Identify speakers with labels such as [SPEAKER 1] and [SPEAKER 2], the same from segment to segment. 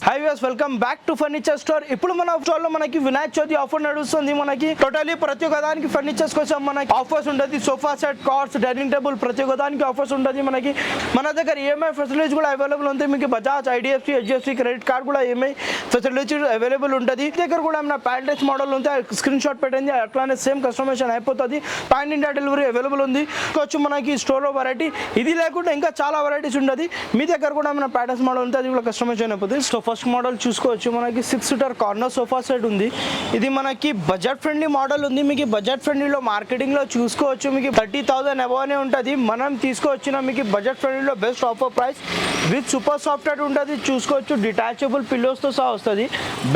[SPEAKER 1] High viewers welcome back to furniture store. ఇప్పుడు మన store లో మనకి వినాయక చవితి ఆఫర్ నడుస్తుంది. మనకి టోటలీ ప్రతి ఒక్క దానికి ఫర్నిచర్స్ కోసం మనకి ఆఫర్స్ ఉంటుంది. Sofa set, cars, dining table ప్రతి ఒక్క దానికి ఆఫర్స్ ఉంటుంది. మనకి మన దగ్గర ఈఎంఐ ఫెసిలిటీస్ కూడా అవైలబుల్ ఉంది. మీకు Bajaj, IDFC, HDFC credit card కూడా ఈఎంఐ ఫెసిలిటీస్ అవైలబుల్ ఉంటుంది. దగ్గర కూడా ఏమైనా ప్యాంటెక్స్ మోడల్ ఉంది, స్క్రీన్ షాట్ పెట్టింది, అట్లానే సేమ్ కస్టమైజేషన్ అయిపోతుంది. పాన్ ఇండియా డెలివరీ అవైలబుల్ ఉంది. వచ్చి మనకి స్టోర్ లో వెరైటీ ఇది లేకుండా ఇంకా చాలా వెరైటీస్ ఉంటుంది. మీ దగ్గర కూడా ఏమైనా ప్యాంటెక్స్ మోడల్ ఉంది, అది కూడా కస్టమైజేషన్ అయిపోతుంది. సో ఫస్ట్ మోడల్ చూసుకోవచ్చు. మనకి 6 సీటర్ కార్నర్ సోఫా సెట్ ఉంది. ఇది మనకి బడ్జెట్ ఫ్రెండ్లీ మోడల్ ఉంది. మీకు బడ్జెట్ ఫ్రెండ్లీలో మార్కెటింగ్ లో చూసుకోవచ్చు. మీకు 30,000 అబోనే ఉంటుంది. మనం తీసుకొచ్చిన మీకు బడ్జెట్ ఫ్రెండ్లీలో best offer price with super soft ఉంటుంది. చూసుకోవచ్చు. డిటాచబుల్ పిల్లోస్తో సహా వస్తుంది.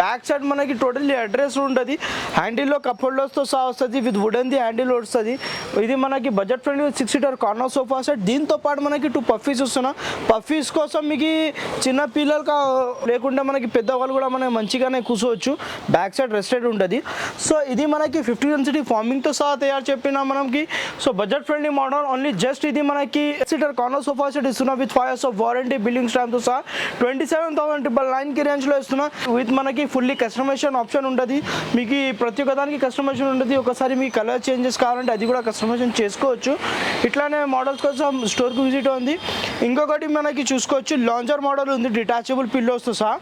[SPEAKER 1] బ్యాక్ సైడ్ మనకి టోటల్లీ అడ్రస్ ఉంటుంది. హ్యాండిల్లో కప్ హోల్డర్స్తో సహా వస్తుంది. విత్ వుడెన్ ది హ్యాండిల్ వస్తుంది. ఇది మనకి budget friendly 6 seater corner sofa set. దీంతో పాటు మనకి 2 పఫీస్ వస్తున్నాం. పఫీస్ కోసం మీకు చిన్న పిల్లలు లేకుండా మనకి పెద్దవాళ్ళు కూడా మనకి మంచిగానే కూర్చోవచ్చు. బ్యాక్ సైడ్ రెస్టెడ్ ఉంటుంది. సో ఇది మనకి 50 డెన్సిటీ ఫార్మింగ్తో సహా తయారు చెప్పిన మనకి. So budget friendly model only just ఇది మనకి సీటర్ కార్నర్ సోఫా సెట్ ఇస్తున్నా with 5 years of warranty, billing స్టాంప్తో సహా 27,999 రేంజ్లో ఇస్తున్నా. విత్ మనకి ఫుల్లీ కస్టమైజేషన్ ఆప్షన్ ఉంటుంది. మీకు ప్రతి ఒక్క దానికి కస్టమైజేషన్ ఉంటుంది. ఒకసారి మీ కలర్ చేంజెస్ కావాలంటే అది కూడా కస్టమైజేషన్ చేసుకోవచ్చు. ఇట్లానే మోడల్స్ కోసం స్టోర్కి విజిట్ ఉంది. ఇంకొకటి మనకి చూసుకోవచ్చు. లాంజర్ మోడల్ ఉంది డిటాచబుల్ పిల్లోస్తో సహా.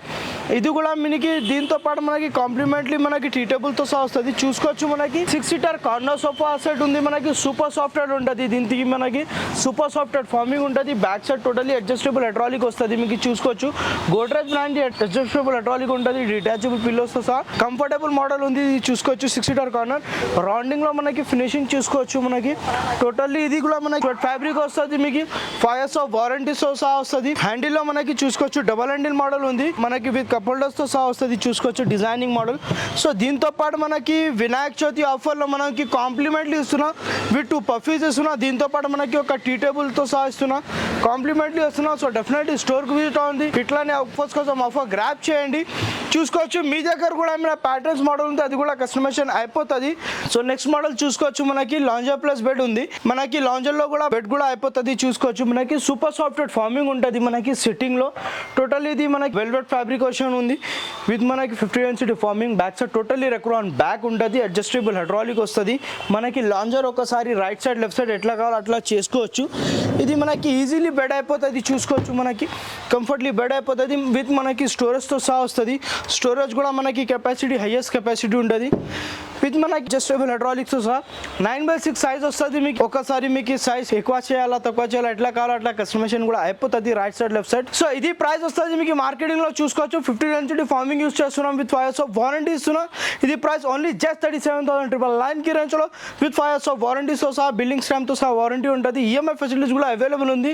[SPEAKER 1] ఇది కూడా మనకి దీంతో పాటు మనకి కాంప్లిమెంటరీ మనకి టీ టేబుల్తో సహా వస్తుంది. చూసుకోవచ్చు. మనకి 6 సీటర్ కార్నర్ సోఫా సెట్ ఉంది. మనకి సూపర్ సాఫ్ట్వేర్ ఉంటుంది. దీనికి మనకి సూపర్ సాఫ్ట్వేర్ ఫార్మింగ్ ఉంటుంది. Back side totally adjustable hydraulic వస్తుంది. మీకు చూసుకోవచ్చు. గోడ్రేజ్ బ్రాండ్ అడ్జస్టబుల్ హైడ్రాలిక్ ఉంటుంది. డిటాచబుల్ పిల్లోస్తో సహా కంఫర్టబుల్ మోడల్ ఉంది. ఇది చూసుకోవచ్చు. 6 సీటర్ కార్నర్ రౌండింగ్ లో మనకి ఫినిషింగ్ చూసుకోవచ్చు. మనకి టోటల్లీ ఇది కూడా మనకి ఫ్యాబ్రిక్ వస్తుంది. మీకు 5 years ఆఫ్ వారంటీతో సహా వస్తుంది. హ్యాండిల్ లో మనకి చూసుకోవచ్చు. డబల్ హ్యాండిల్ మోడల్ ఉంది. మనకి విత్ కప్ హోల్డర్స్తో సహా వస్తుంది. చూసుకోవచ్చు. Designing model. సో దీంతో పాటు మనకి వినాయక చవితి ఆఫర్లో మనకి కాంప్లిమెంట్లీ ఇస్తున్నా విత్ 2 పఫీస్ ఇస్తున్నా. దీంతో పాటు మనకి ఒక టీ టేబుల్తో సహా ఇస్తున్నా. కాంప్లిమెంట్లీ ఇస్తున్నా. సో డెఫినెట్లీ స్టోర్కి విజిట్ అవుతుంది. ఇట్లానే ఆఫర్స్ కోసం ఆఫర్ గ్రాప్ చేయండి. చూసుకోవచ్చు. మీ దగ్గర కూడా ఏమైనా ప్యాటర్న్స్ మోడల్ ఉంది, అది కూడా కస్టమైజేషన్ అయిపోతుంది. సో నెక్స్ట్ మోడల్ చూసుకోవచ్చు. మనకి లాంజర్ ప్లస్ బెడ్ ఉంది. మనకి లాంజర్ లో కూడా బెడ్ కూడా అయిపోతుంది. చూసుకోవచ్చు. మనకి సూపర్ సాఫ్ట్వేర్ ఫార్మింగ్ ఉంటుంది. మనకి సిట్టింగ్ లో టోటల్ ఇది మనకి వెల్వెట్ ఫ్యాబ్రికేషన్ ఉంది. విత్ మనకి 50 density farming. Back side totally Recron back ఉంటుంది. అడ్జస్టబుల్ హైడ్రాలిక్ వస్తుంది. మనకి లాంజర్ ఒకసారి రైట్ సైడ్ లెఫ్ట్ సైడ్ ఎట్లా కావాలో అట్లా చేసుకోవచ్చు. ఇది మనకి ఈజీలీ బెడ్ అయిపోతుంది. చూసుకోవచ్చు. మనకి కంఫర్ట్లీ బెడ్ అయిపోతుంది. విత్ మనకి స్టోరేజ్తో సహా వస్తుంది. స్టోరేజ్ కూడా మనకి కెపాసిటీ హైయెస్ట్ కెపాసిటీ ఉంటుంది. విత్ మనకి అడ్జస్టబుల్ హైడ్రాలిక్స్ సహా 9/6 సైజ్ వస్తుంది. మీకు ఒకసారి మీకు సైజ్ ఎక్కువ చేయాలా తక్కువ చేయాలా ఎట్లా కావాలో అట్లా కస్టమైజేషన్ కూడా అయిపోతుంది. Right side left side. So ఇది ప్రైస్ వస్తుంది. మీకు మార్కెటింగ్ లో చూసుకోవచ్చు. 50 డెన్సిటీ ఫార్మింగ్ యూస్ చేస్తున్నాం. విత్ 5 years ఆఫ్ వారంటీ ఇస్తున్నాం. ఇది ప్రైస్ ఓన్లీ జస్ట్ 37,999 రేంజ్ లో విత్ 5 years ఆఫ్ వారంటీతో సహా బిల్లింగ్ స్టాంప్తో సహా వారంటీ ఉంటుంది. ఈఎంఐ ఫెసిలిటీస్ కూడా అవైలబుల్ ఉంది.